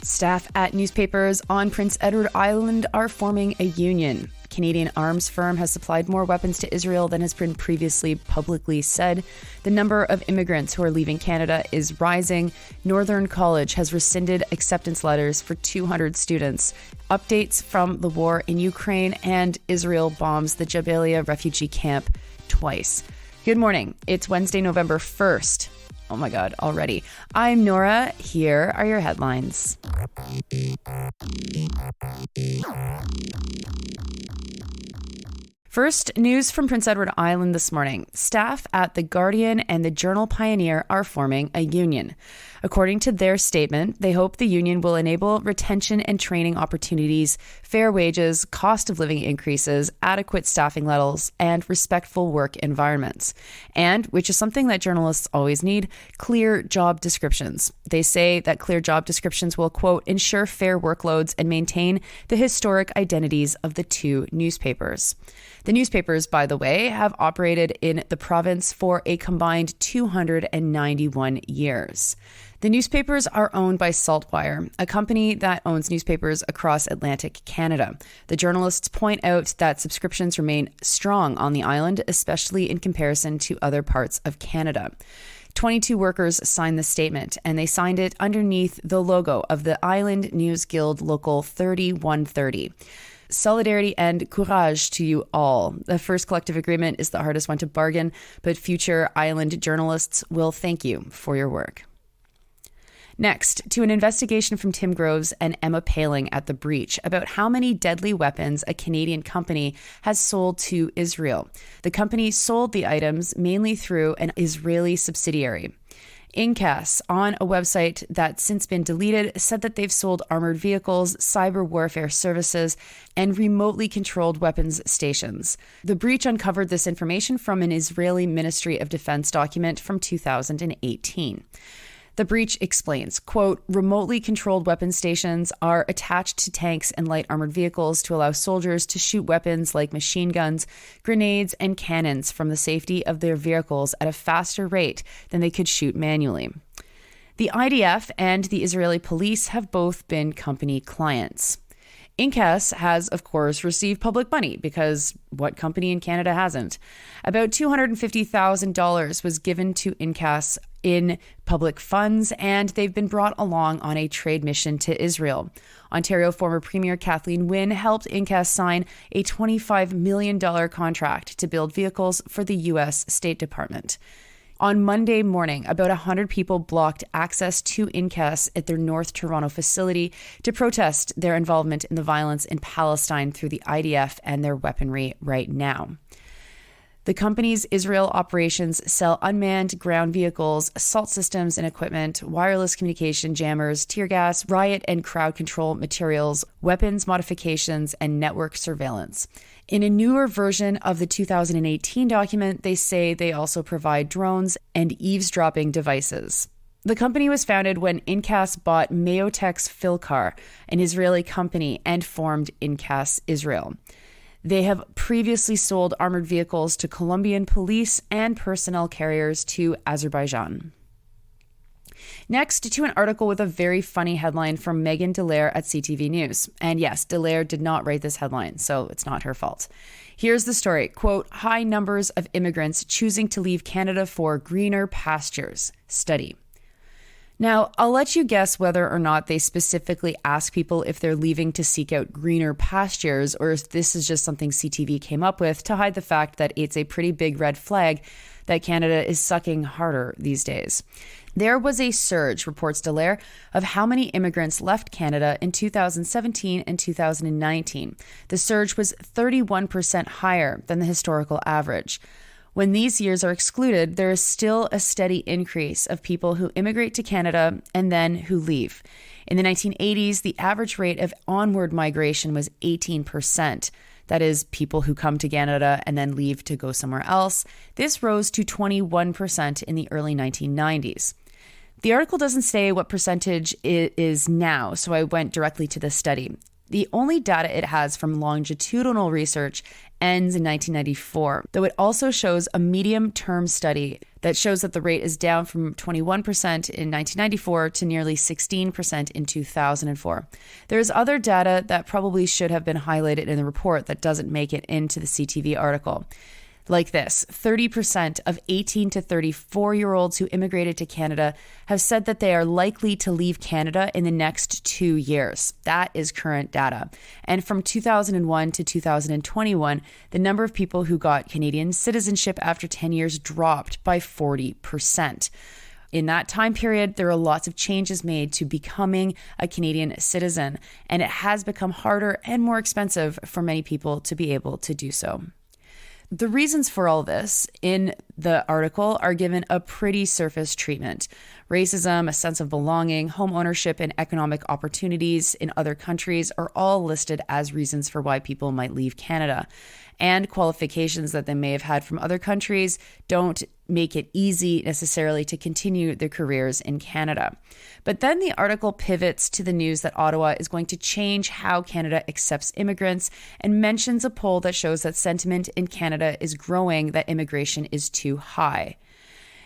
Staff at newspapers on Prince Edward Island are forming a union. Canadian arms firm has supplied more weapons to Israel than has been previously publicly said. The number of immigrants who are leaving Canada is rising. Northern College has rescinded acceptance letters for 200 students. Updates from the war in Ukraine, and Israel bombs the Jabalia refugee camp twice. Good morning. It's Wednesday, November 1st. Oh my God, already. I'm Nora. Here are your headlines. First, news from Prince Edward Island this morning. Staff at The Guardian and the Journal Pioneer are forming a union. According to their statement, they hope the union will enable retention and training opportunities, fair wages, cost of living increases, adequate staffing levels, and respectful work environments. And, which is something that journalists always need, clear job descriptions. They say that clear job descriptions will, quote, ensure fair workloads and maintain the historic identities of the two newspapers. The newspapers, by the way, have operated in the province for a combined 291 years. The newspapers are owned by Saltwire, a company that owns newspapers across Atlantic Canada. The journalists point out that subscriptions remain strong on the island, especially in comparison to other parts of Canada. 22 workers signed the statement, and they signed it underneath the logo of the Island News Guild Local 3130. Solidarity and courage to you all. The first collective agreement is the hardest one to bargain, but future island journalists will thank you for your work. Next, to an investigation from Tim Groves and Emma Paling at The Breach about how many deadly weapons a Canadian company has sold to Israel. The company sold the items mainly through an Israeli subsidiary. Incas, on a website that's since been deleted, said that they've sold armored vehicles, cyber warfare services, and remotely controlled weapons stations. The Breach uncovered this information from an Israeli Ministry of Defense document from 2018. The Breach explains, quote, remotely controlled weapon stations are attached to tanks and light armored vehicles to allow soldiers to shoot weapons like machine guns, grenades, and cannons from the safety of their vehicles at a faster rate than they could shoot manually. The IDF and the Israeli police have both been company clients. Incas has, of course, received public money because what company in Canada hasn't? About $250,000 was given to Incas in public funds, and they've been brought along on a trade mission to Israel. Ontario former Premier Kathleen Wynne helped Incas sign a $25 million contract to build vehicles for the U.S. State Department. On Monday morning, about 100 people blocked access to Incas at their North Toronto facility to protest their involvement in the violence in Palestine through the IDF and their weaponry right now. The company's Israel operations sell unmanned ground vehicles, assault systems and equipment, wireless communication jammers, tear gas, riot and crowd control materials, weapons modifications, and network surveillance. In a newer version of the 2018 document, they say they also provide drones and eavesdropping devices. The company was founded when Incas bought Mayotex Philcar, an Israeli company, and formed Incas Israel. They have previously sold armored vehicles to Colombian police and personnel carriers to Azerbaijan. Next, to an article with a very funny headline from Megan Dallaire at CTV News. And yes, Dallaire did not write this headline, so it's not her fault. Here's the story. Quote, high numbers of immigrants choosing to leave Canada for greener pastures. Study. Now, I'll let you guess whether or not they specifically ask people if they're leaving to seek out greener pastures, or if this is just something CTV came up with to hide the fact that it's a pretty big red flag that Canada is sucking harder these days. There was a surge, reports Dallaire, of how many immigrants left Canada in 2017 and 2019. The surge was 31% higher than the historical average. When these years are excluded, there is still a steady increase of people who immigrate to Canada and then who leave. In the 1980s, the average rate of onward migration was 18%. That is, people who come to Canada and then leave to go somewhere else. This rose to 21% in the early 1990s. The article doesn't say what percentage it is now, so I went directly to this study. The only data it has from longitudinal research ends in 1994, though it also shows a medium-term study that shows that the rate is down from 21% in 1994 to nearly 16% in 2004. There's other data that probably should have been highlighted in the report that doesn't make it into the CTV article. Like this, 30% of 18 to 34-year-olds who immigrated to Canada have said that they are likely to leave Canada in the next 2 years. That is current data. And from 2001 to 2021, the number of people who got Canadian citizenship after 10 years dropped by 40%. In that time period, there are lots of changes made to becoming a Canadian citizen, and it has become harder and more expensive for many people to be able to do so. The reasons for all this in the article are given a pretty surface treatment. Racism, a sense of belonging, home ownership, and economic opportunities in other countries are all listed as reasons for why people might leave Canada. And qualifications that they may have had from other countries don't make it easy necessarily to continue their careers in Canada. But then the article pivots to the news that Ottawa is going to change how Canada accepts immigrants and mentions a poll that shows that sentiment in Canada is growing that immigration is too high.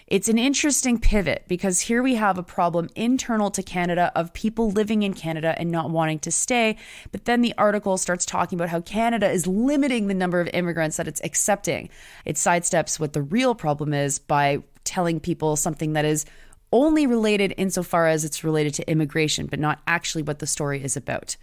It's an interesting pivot because here we have a problem internal to Canada of people living in Canada and not wanting to stay. But then the article starts talking about how Canada is limiting the number of immigrants that it's accepting. It sidesteps what the real problem is by telling people something that is only related insofar as it's related to immigration, but not actually what the story is about.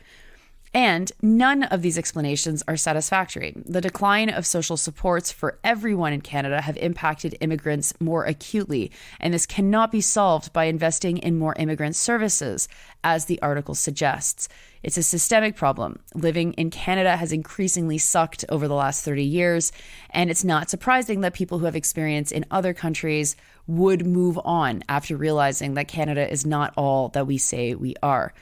And none of these explanations are satisfactory. The decline of social supports for everyone in Canada have impacted immigrants more acutely, and this cannot be solved by investing in more immigrant services, as the article suggests. It's a systemic problem. Living in Canada has increasingly sucked over the last 30 years, and it's not surprising that people who have experience in other countries would move on after realizing that Canada is not all that we say we are.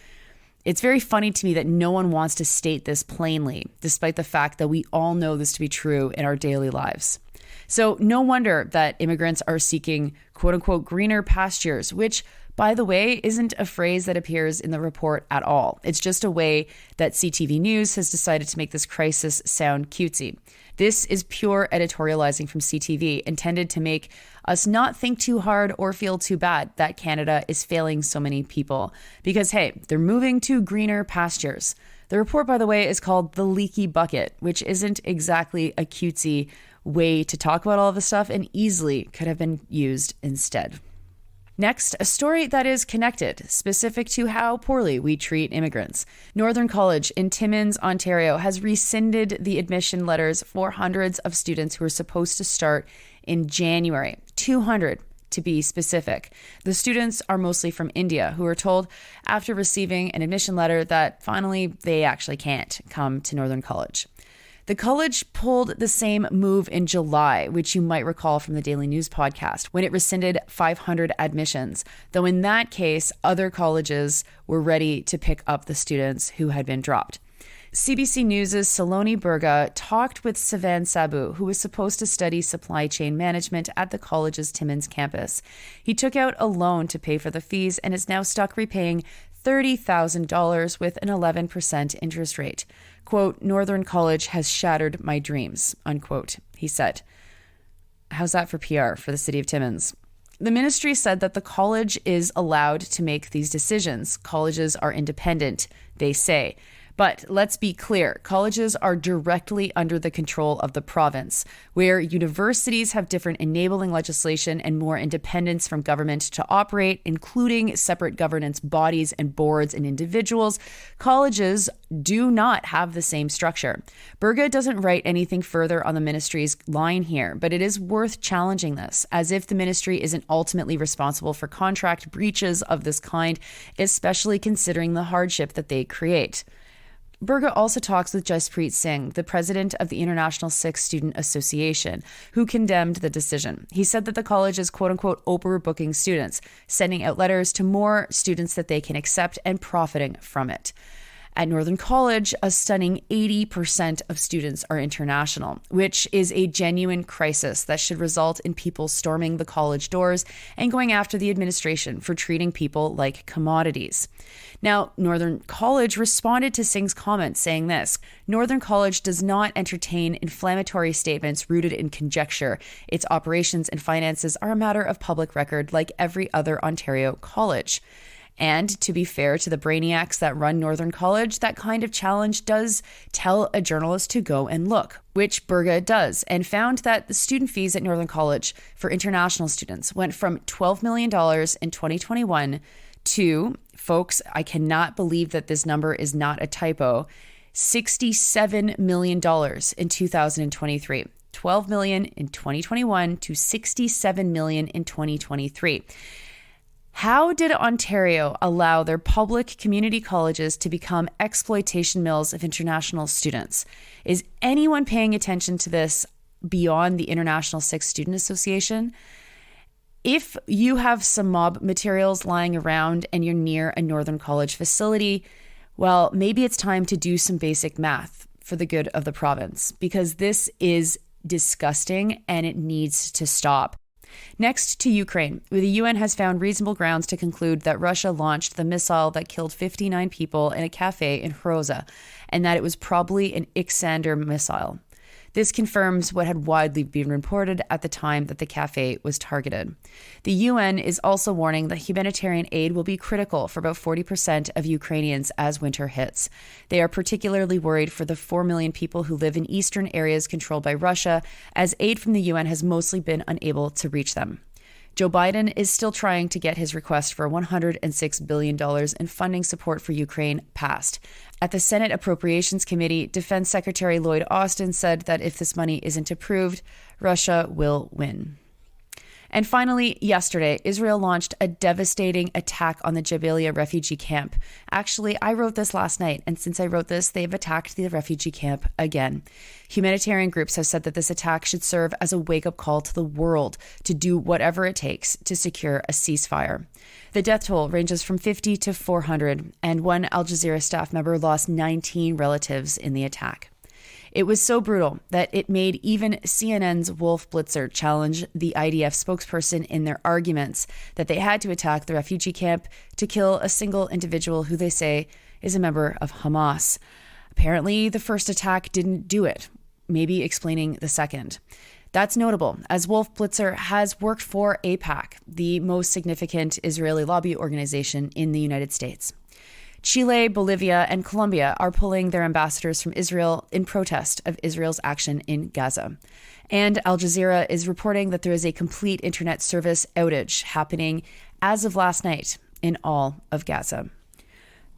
It's very funny to me that no one wants to state this plainly, despite the fact that we all know this to be true in our daily lives. So no wonder that immigrants are seeking quote unquote greener pastures, which, by the way, isn't a phrase that appears in the report at all. It's just a way that CTV News has decided to make this crisis sound cutesy. This is pure editorializing from CTV, intended to make us not think too hard or feel too bad that Canada is failing so many people. Because, hey, they're moving to greener pastures. The report, by the way, is called The Leaky Bucket, which isn't exactly a cutesy way to talk about all of this stuff and easily could have been used instead. Next, a story that is connected, specific to how poorly we treat immigrants. Northern College in Timmins, Ontario, has rescinded the admission letters for hundreds of students who were supposed to start in January. 200 to be specific. The students are mostly from India, who were told after receiving an admission letter that finally they actually can't come to Northern College. The college pulled the same move in July, which you might recall from the Daily News podcast, when it rescinded 500 admissions, though in that case, other colleges were ready to pick up the students who had been dropped. CBC News' Saloni Burga talked with Sivan Sabu, who was supposed to study supply chain management at the college's Timmins campus. He took out a loan to pay for the fees and is now stuck repaying $30,000 with an 11% interest rate. Quote, Northern College has shattered my dreams, unquote, he said. How's that for PR for the city of Timmins? The ministry said that the college is allowed to make these decisions. Colleges are independent, they say. But let's be clear, colleges are directly under the control of the province, where universities have different enabling legislation and more independence from government to operate, including separate governance bodies and boards and individuals. Colleges do not have the same structure. Burga doesn't write anything further on the ministry's line here, but it is worth challenging this, as if the ministry isn't ultimately responsible for contract breaches of this kind, especially considering the hardship that they create. Burga also talks with Jaspreet Singh, the president of the International Sikh Student Association, who condemned the decision. He said that the college is quote-unquote overbooking students, sending out letters to more students that they can accept and profiting from it. At Northern College, a stunning 80% of students are international, which is a genuine crisis that should result in people storming the college doors and going after the administration for treating people like commodities. Now, Northern College responded to Singh's comments saying this: Northern College does not entertain inflammatory statements rooted in conjecture. Its operations and finances are a matter of public record like every other Ontario college. And to be fair to the brainiacs that run Northern College, that kind of challenge does tell a journalist to go and look, which Burga does, and found that the student fees at Northern College for international students went from $12 million in 2021 to, folks, I cannot believe that this number is not a typo, $67 million in 2023. 12 million in 2021 to 67 million in 2023. How did Ontario allow their public community colleges to become exploitation mills of international students? Is anyone paying attention to this beyond the International Sikh Student Association? If you have some mob materials lying around and you're near a Northern College facility, well, maybe it's time to do some basic math for the good of the province, because this is disgusting and it needs to stop. Next to Ukraine, the UN has found reasonable grounds to conclude that Russia launched the missile that killed 59 people in a cafe in Hroza, and that it was probably an Iskander missile. This confirms what had widely been reported at the time that the cafe was targeted. The UN is also warning that humanitarian aid will be critical for about 40% of Ukrainians as winter hits. They are particularly worried for the 4 million people who live in eastern areas controlled by Russia, as aid from the UN has mostly been unable to reach them. Joe Biden is still trying to get his request for $106 billion in funding support for Ukraine passed. At the Senate Appropriations Committee, Defense Secretary Lloyd Austin said that if this money isn't approved, Russia will win. And finally, yesterday, Israel launched a devastating attack on the Jabalia refugee camp. Actually, I wrote this last night, and since I wrote this, they've attacked the refugee camp again. Humanitarian groups have said that this attack should serve as a wake-up call to the world to do whatever it takes to secure a ceasefire. The death toll ranges from 50 to 400, and one Al Jazeera staff member lost 19 relatives in the attack. It was so brutal that it made even CNN's Wolf Blitzer challenge the IDF spokesperson in their arguments that they had to attack the refugee camp to kill a single individual who they say is a member of Hamas. Apparently, the first attack didn't do it, maybe explaining the second. That's notable, as Wolf Blitzer has worked for AIPAC, the most significant Israeli lobby organization in the United States. Chile, Bolivia, and Colombia are pulling their ambassadors from Israel in protest of Israel's action in Gaza. And Al Jazeera is reporting that there is a complete internet service outage happening as of last night in all of Gaza.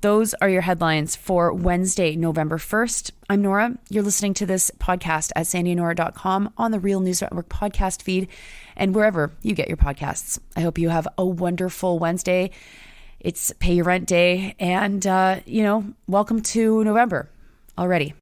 Those are your headlines for Wednesday, November 1st. I'm Nora. You're listening to this podcast at sandyandnora.com, on the Real News Network podcast feed, and wherever you get your podcasts. I hope you have a wonderful Wednesday. It's pay your rent day, and, welcome to November already.